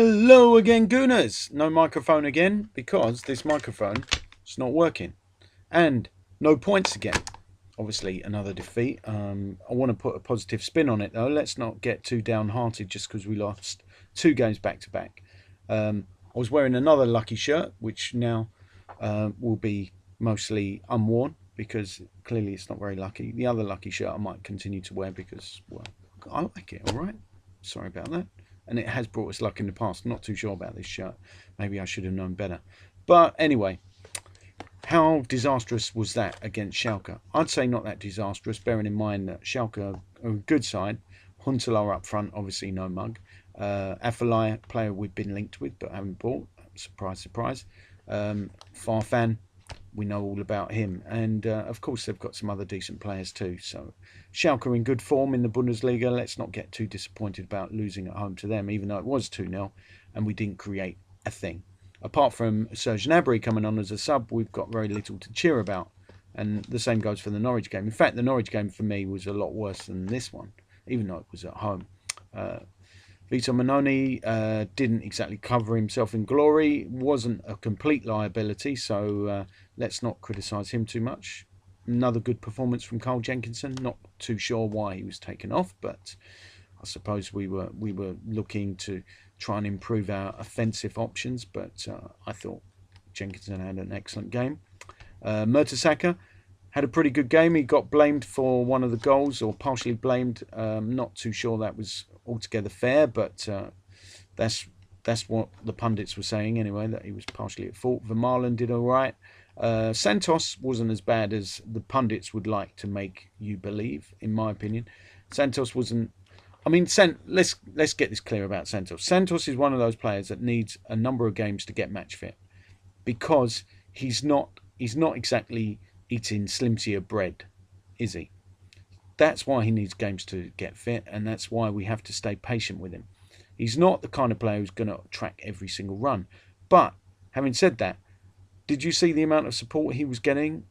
Hello again, Gooners. No microphone again because this microphone is not working. And no points again. Obviously, another defeat. I want to put a positive spin on it, though. Let's not get too downhearted just because we lost 2 games back to back. I was wearing another lucky shirt, which now will be mostly unworn because clearly it's not very lucky. The other lucky shirt I might continue to wear because, well, I like it, all right? Sorry about that. And it has brought us luck in the past. Not too sure about this shirt. Maybe I should have known better. But anyway, how disastrous was that against Schalke? I'd say not that disastrous, bearing in mind that Schalke are a good side. Huntelaar up front, obviously no mug. Afellay, player we've been linked with but haven't bought. Surprise, surprise. Farfan, we know all about him. And of course, they've got some other decent players too. So Schalke are in good form in the Bundesliga. Let's not get too disappointed about losing at home to them, even though it was 2-0 and we didn't create a thing. Apart from Serge Gnabry coming on as a sub, we've got very little to cheer about. And the same goes for the Norwich game. In fact, the Norwich game for me was a lot worse than this one, even though it was at home. Vito Manoni didn't exactly cover himself in glory, wasn't a complete liability, so let's not criticise him too much. Another good performance from Carl Jenkinson. Not too sure why he was taken off, but I suppose we were looking to try and improve our offensive options, but I thought Jenkinson had an excellent game. Mertesacker had a pretty good game. He got blamed for one of the goals, or partially blamed. Not too sure that was altogether fair, but that's what the pundits were saying anyway, that he was partially at fault. Vermaelen did all right. Santos wasn't as bad as the pundits would like to make you believe, in my opinion. Santos wasn't. I mean, let's get this clear about Santos. Santos is one of those players that needs a number of games to get match fit, because he's not exactly eating Slim Tier bread, is he? That's why he needs games to get fit, and that's why we have to stay patient with him. He's not the kind of player who's going to track every single run. But having said that, did you see the amount of support he was getting?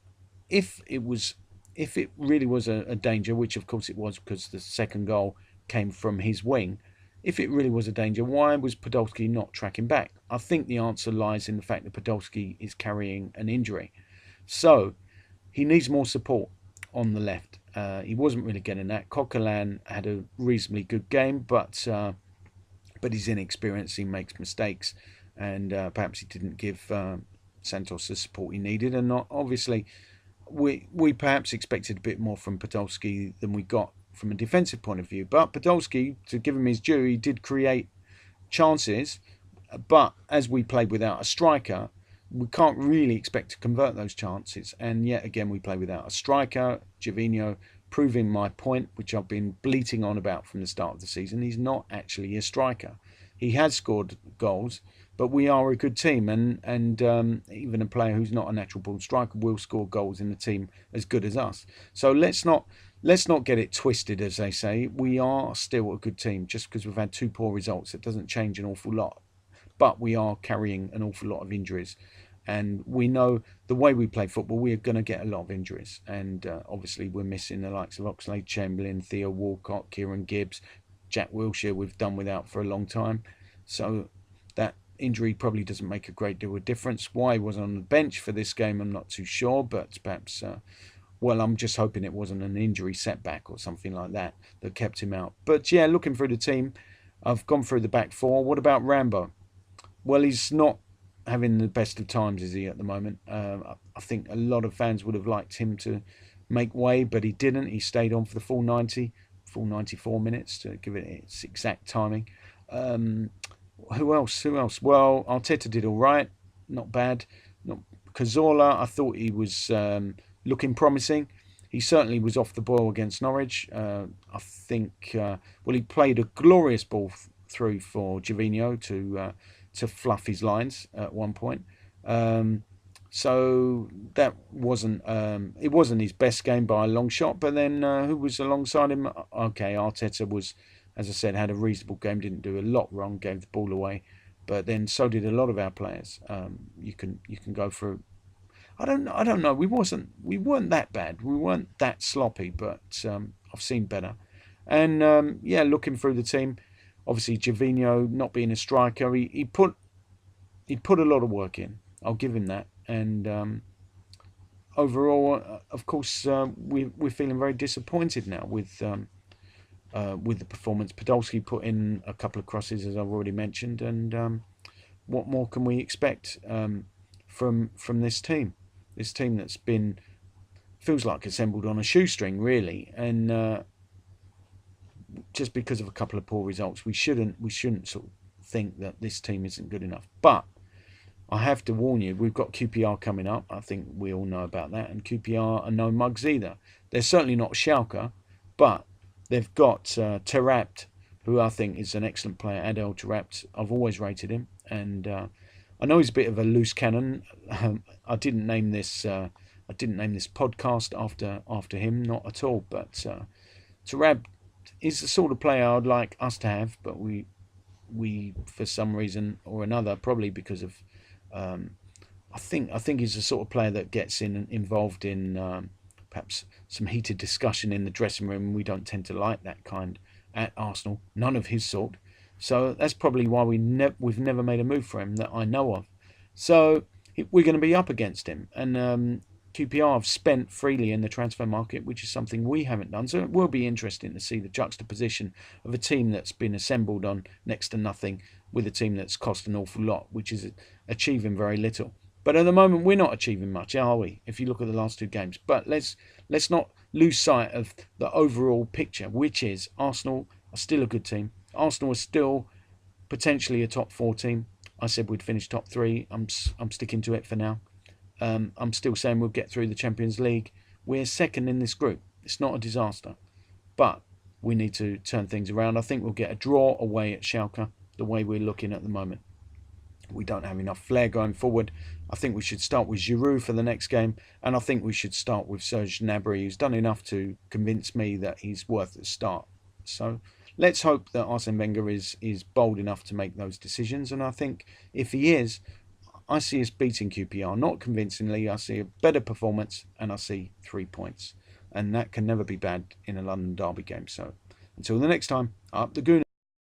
If it really was a danger, which of course it was because the second goal came from his wing, if it really was a danger, why was Podolski not tracking back? I think the answer lies in the fact that Podolski is carrying an injury. So he needs more support on the left. He wasn't really getting that. Coquelin had a reasonably good game, but he's inexperienced. He makes mistakes, and perhaps he didn't give Santos the support he needed. And not obviously, we perhaps expected a bit more from Podolski than we got from a defensive point of view. But Podolski, to give him his due, he did create chances. But as we played without a striker, we can't really expect to convert those chances. And yet again, we play without a striker. Gervinho proving my point, which I've been bleating on about from the start of the season. He's not actually a striker. He has scored goals, but we are a good team, and even a player who's not a natural born striker will score goals in the team as good as us. So let's not get it twisted, as they say. We are still a good team. Just because we've had 2 poor results, it doesn't change an awful lot. But we are carrying an awful lot of injuries, and we know the way we play football, we are going to get a lot of injuries. And obviously, we're missing the likes of Oxlade-Chamberlain, Theo Walcott, Kieran Gibbs, Jack Wilshere. We've done without for a long time, so that injury probably doesn't make a great deal of difference. Why he wasn't on the bench for this game, I'm not too sure, but perhaps. Well, I'm just hoping it wasn't an injury setback or something like that kept him out. But yeah, looking through the team, I've gone through the back 4. What about Rambo? Well, he's not having the best of times, is he, at the moment? I think a lot of fans would have liked him to make way, but he didn't. He stayed on for the full 94 minutes to give it its exact timing. Who else? Well, Arteta did all right. Not bad. Cazorla, I thought he was looking promising. He certainly was off the boil against Norwich. I think, he played a glorious ball through for Gervinho to fluff his lines at one point. So that wasn't it wasn't his best game by a long shot. But then who was alongside him? Okay, Arteta was, as I said, had a reasonable game. Didn't do a lot wrong. Gave the ball away, but then so did a lot of our players. You can go through. I don't know. We weren't that bad. We weren't that sloppy, but I've seen better. And looking through the team, Obviously, Gervinho not being a striker, he put a lot of work in. I'll give him that. And overall, of course, we're feeling very disappointed now with the performance. Podolski put in a couple of crosses, as I've already mentioned, and what more can we expect from this team? This team that's been feels like assembled on a shoestring, really, and just because of a couple of poor results, we shouldn't sort of think that this team isn't good enough. But I have to warn you, we've got QPR coming up. I think we all know about that, and QPR are no mugs either. They're certainly not Schalke, but they've got Terapt, who I think is an excellent player. Adel Terapt, I've always rated him, and I know he's a bit of a loose cannon. I didn't name this podcast after him, not at all. But Terapt is the sort of player I'd like us to have, but we for some reason or another, probably because of I think he's the sort of player that gets involved in perhaps some heated discussion in the dressing room. We don't tend to like that kind at Arsenal, none of his sort. So that's probably why we've never made a move for him that I know of. So we're going to be up against him, and QPR have spent freely in the transfer market, which is something we haven't done. So it will be interesting to see the juxtaposition of a team that's been assembled on next to nothing with a team that's cost an awful lot, which is achieving very little. But at the moment, we're not achieving much, are we? If you look at the last two games. But let's not lose sight of the overall picture, which is Arsenal are still a good team. Arsenal are still potentially a top 4 team. I said we'd finish top 3. I'm sticking to it for now. I'm still saying we'll get through the Champions League. We're second in this group. It's not a disaster, but we need to turn things around. I think we'll get a draw away at Schalke, the way we're looking at the moment. We don't have enough flair going forward. I think we should start with Giroud for the next game, and I think we should start with Serge Gnabry, who's done enough to convince me that he's worth a start. So let's hope that Arsene Wenger is bold enough to make those decisions, and I think if he is, I see us beating QPR, not convincingly. I see a better performance, and I see 3 points. And that can never be bad in a London derby game. So until the next time, up the Gooners.